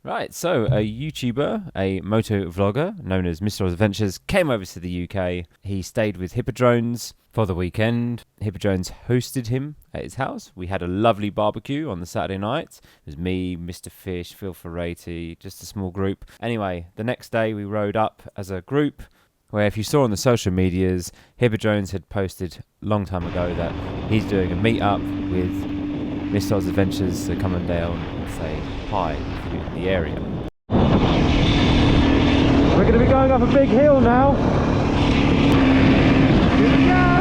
Right, so a YouTuber, a moto vlogger known as MrAusAdventures came over to the UK. He stayed with Hippodrones for the weekend. Hippodrones hosted him at his house. We had a lovely barbecue on the Saturday night. It was me, Mr. Fish, Phil Ferretti, just a small group. Anyway, the next day we rode up as a group where, if you saw on the social medias, Hippodrones had posted a long time ago that he's doing a meet-up with MrAusAdventures, so come on down and say hi if you're in the area. We're going to be going up a big hill now. Here we go!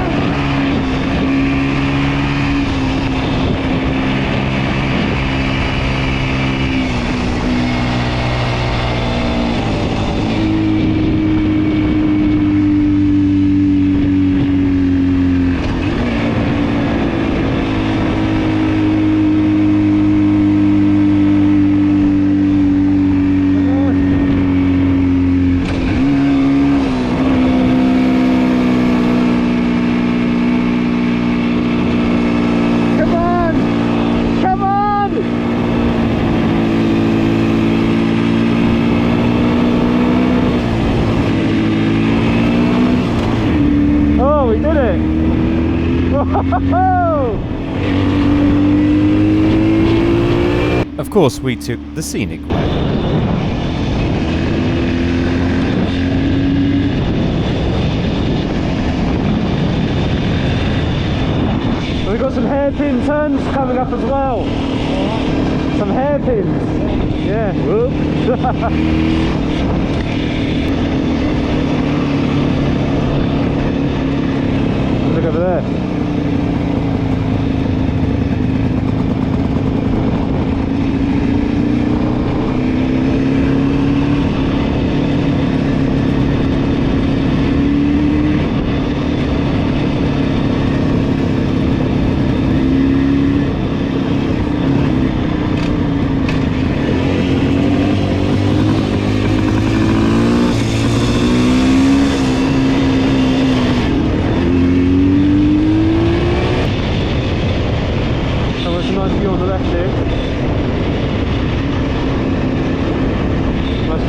Of course, we took the scenic way. We've got some hairpin turns coming up as well. Some hairpins. Yeah. Look over there.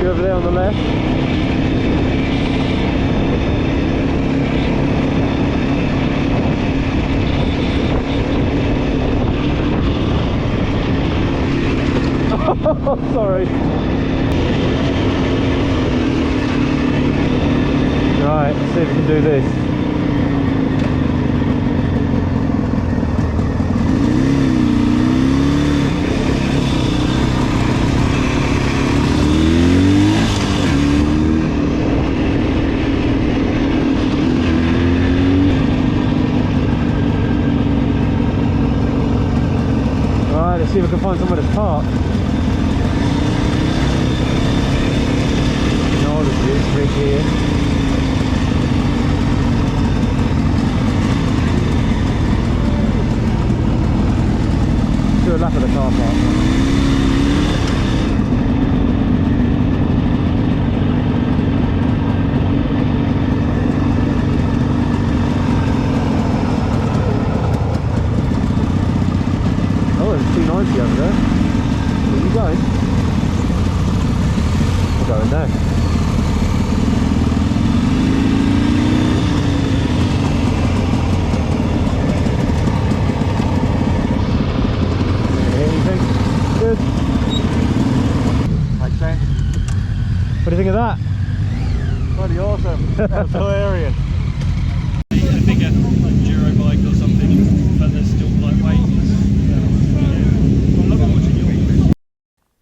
Over there on the left. Oh, sorry. Right, let's see if we can do this. Let's see if we can find somewhere to park. No, there's this rig here. Let's do a lap of the car park. Over there. Where are you going? We're going there. Anything? Good. Like saying? What do you think of that? Bloody awesome. That's hilarious. A bigger Duro bike or something, but they're still lightweight.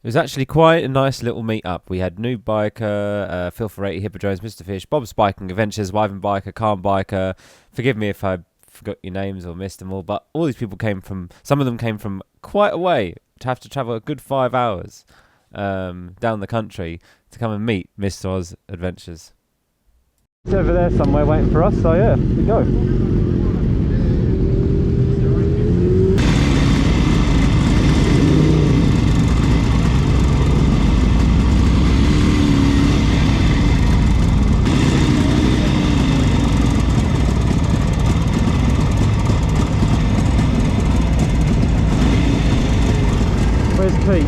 It was actually quite a nice little meet-up. We had New Biker, Phil Ferretti, Hippodrones, Mr. Fish, Bob's Biking Adventures, Wyvern Biker, Calm Biker. Forgive me if I forgot your names or missed them all, but all these people came from, some of them came from quite a way to have to travel a good 5 hours down the country to come and meet MrAusAdventures. It's over there somewhere waiting for us, so yeah, here we go. Where's Pete?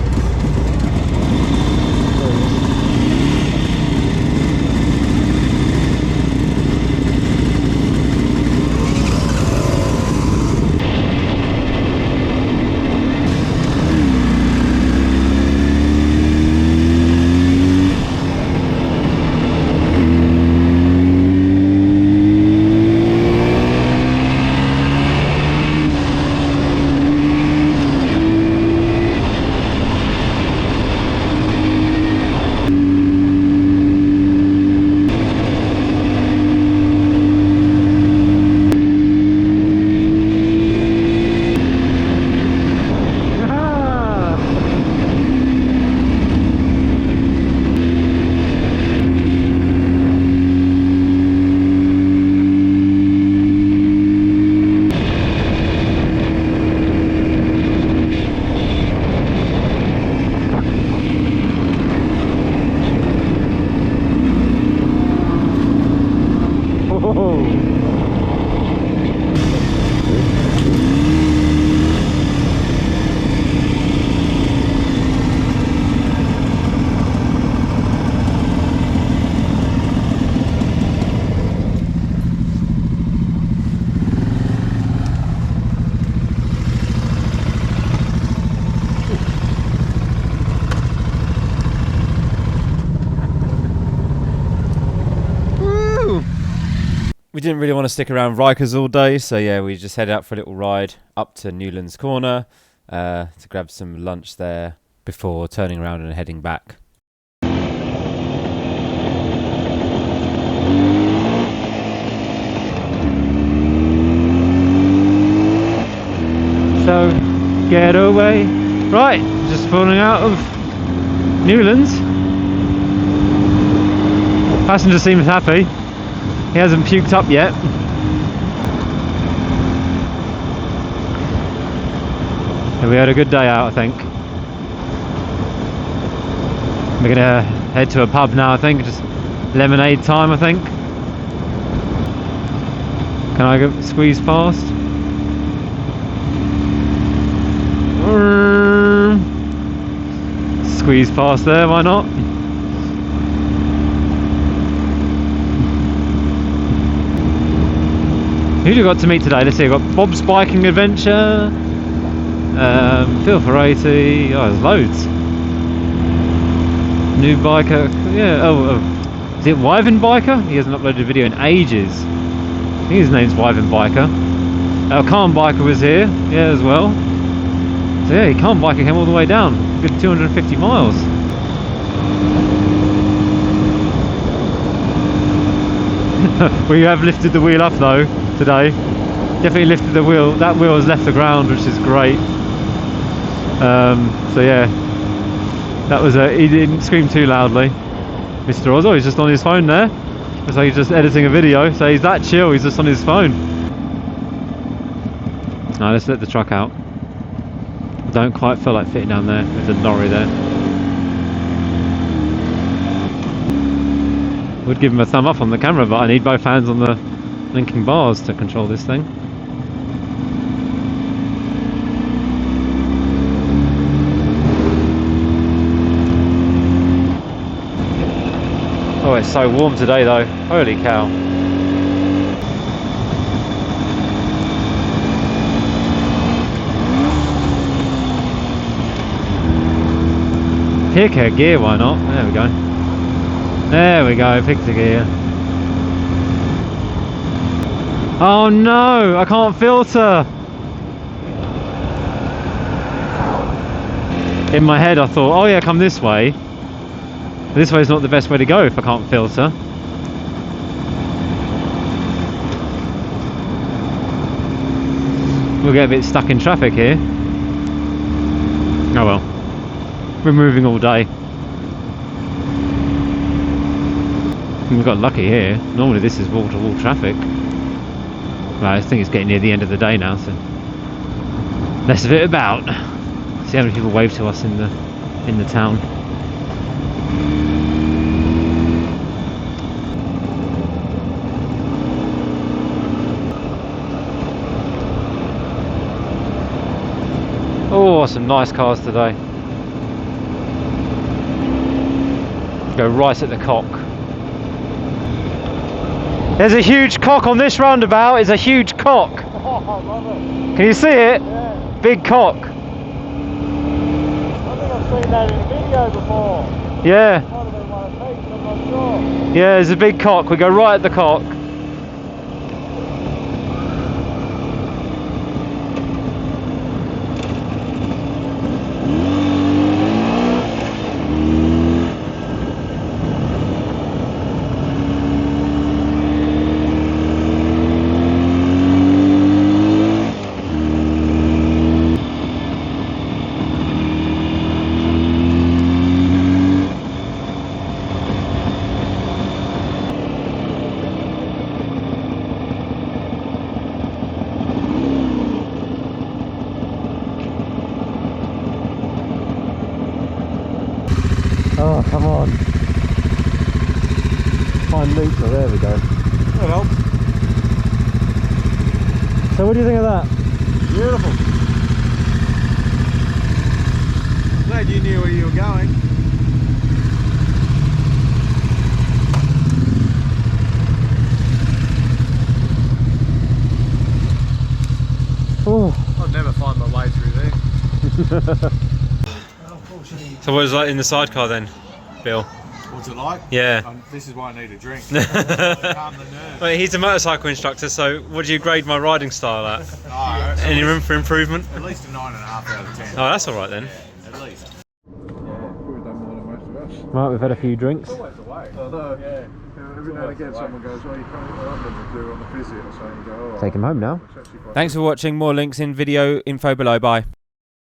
didn't really want to stick around Rykas all day, so yeah, we just headed out for a little ride up to Newlands Corner to grab some lunch there before turning around and heading back. So, get away. Right, just pulling out of Newlands. Passenger seems happy. He hasn't puked up yet. So we had a good day out, I think. We're gonna head to a pub now, I think. Just lemonade time, I think. Can I go squeeze past? Squeeze past there, why not? Who do we got to meet today? Let's see, I've got Bob's Biking Adventure, Phil for 80, oh there's loads. New biker, yeah, oh, is it Wyvern Biker? He hasn't uploaded a video in ages. I think his name's Wyvern Biker. Calm Biker was here, yeah, as well. So yeah, he can't bike him all the way down. Good 250 miles. We have lifted the wheel up though today. Definitely lifted the wheel. That wheel has left the ground, which is great. So yeah, that was he didn't scream too loudly. Mr. Oz, he's just on his phone there. Looks like he's just editing a video. So he's that chill. He's just on his phone. Now let's let the truck out. Don't quite feel like fitting down there with the lorry there. Would give him a thumb up on the camera, but I need both hands on the linking bars to control this thing. Oh, it's so warm today though. Holy cow. Pick a gear, why not? There we go. There we go, pick the gear. Oh no, I can't filter! In my head I thought, oh yeah, come this way. This way is not the best way to go if I can't filter. We'll get a bit stuck in traffic here. Oh well. We're moving all day. We got lucky here. Normally this is wall-to-wall traffic. Well, I think it's getting near the end of the day now, so less of it about. See how many people wave to us in the town. Oh, some nice cars today. Go right at the cock. There's a huge cock on this roundabout. It's a huge cock. Oh, I love it. Can you see it? Yeah. Big cock. I think I've seen that in a video before. Yeah. Might have been one of Pete's, I'm not sure. Yeah, there's a big cock. We go right at the cock. Oh, come on. Fine neutral, there we go. That helps. So what do you think of that? Beautiful. Glad you knew where you were going. Oh. I'd never find my way through there. So what was like in the sidecar then, Bill? What's it like? Yeah. This is why I need a drink. Calm the nerves. Well, he's a motorcycle instructor, so what do you grade my riding style at? Oh, Any room for improvement? at least a 9.5 out of 10. Oh, that's all right then. Yeah, at least. Yeah, probably done more than most of us. Right, we've had a few drinks. Always the way. Although, yeah. Every now and again someone goes, well, you can't what I'm going to do on the physio, so you go, oh, Take him home now. it's actually quite Thanks for watching. More links in video info below. Bye.